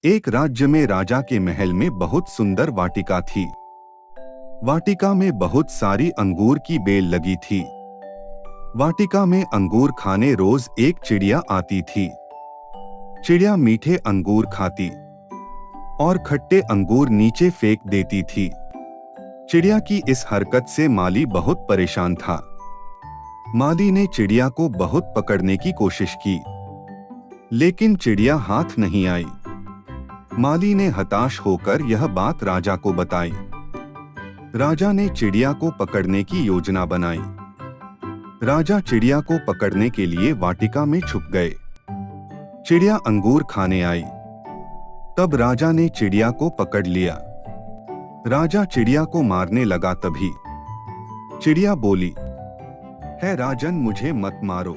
एक राज्य में राजा के महल में बहुत सुंदर वाटिका थी। वाटिका में बहुत सारी अंगूर की बेल लगी थी। वाटिका में अंगूर खाने रोज एक चिड़िया आती थी। चिड़िया मीठे अंगूर खाती और खट्टे अंगूर नीचे फेंक देती थी। चिड़िया की इस हरकत से माली बहुत परेशान था। माली ने चिड़िया को बहुत पकड़ने की कोशिश की, लेकिन चिड़िया हाथ नहीं आई। माली ने हताश होकर यह बात राजा को बताई। राजा ने चिड़िया को पकड़ने की योजना बनाई। राजा चिड़िया को पकड़ने के लिए वाटिका में छुप गए। चिड़िया अंगूर खाने आई। तब राजा ने चिड़िया को पकड़ लिया। राजा चिड़िया को मारने लगा, तभी चिड़िया बोली, है राजन, मुझे मत मारो,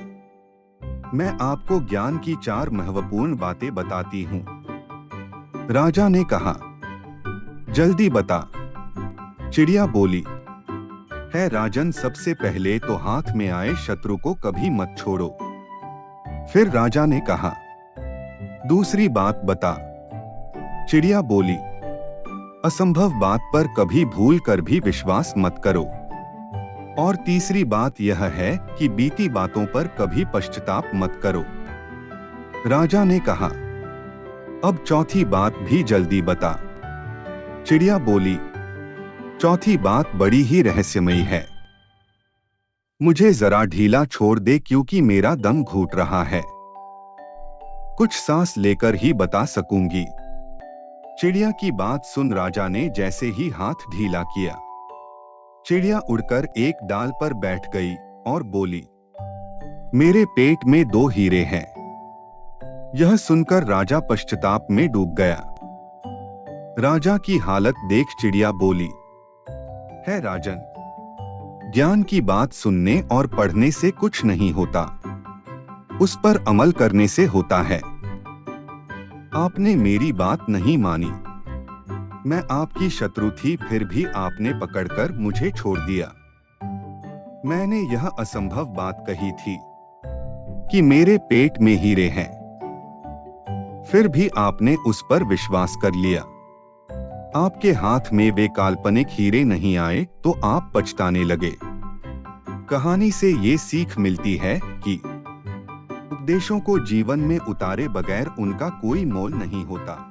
मैं आपको ज्ञान की 4 महत्वपूर्ण बातें बताती हूँ। राजा ने कहा, जल्दी बता। चिड़िया बोली, है राजन, सबसे पहले तो हाथ में आए शत्रु को कभी मत छोड़ो। फिर राजा ने कहा, दूसरी बात बता। चिड़िया बोली, असंभव बात पर कभी भूल कर भी विश्वास मत करो। और तीसरी बात यह है कि बीती बातों पर कभी पश्चाताप मत करो। राजा ने कहा, अब चौथी बात भी जल्दी बता। चिड़िया बोली, चौथी बात बड़ी ही रहस्यमयी है, मुझे जरा ढीला छोड़ दे क्योंकि मेरा दम घुट रहा है, कुछ सांस लेकर ही बता सकूंगी। चिड़िया की बात सुन राजा ने जैसे ही हाथ ढीला किया, चिड़िया उड़कर एक डाल पर बैठ गई और बोली, मेरे पेट में 2 हीरे हैं। यह सुनकर राजा पश्चाताप में डूब गया। राजा की हालत देख चिड़िया बोली, है राजन, ज्ञान की बात सुनने और पढ़ने से कुछ नहीं होता, उस पर अमल करने से होता है। आपने मेरी बात नहीं मानी। मैं आपकी शत्रु थी, फिर भी आपने पकड़कर मुझे छोड़ दिया। मैंने यह असंभव बात कही थी कि मेरे पेट में हीरे हैं, फिर भी आपने उस पर विश्वास कर लिया। आपके हाथ में वे काल्पनिक हीरे नहीं आए तो आप पछताने लगे। कहानी से ये सीख मिलती है कि उपदेशों को जीवन में उतारे बगैर उनका कोई मोल नहीं होता।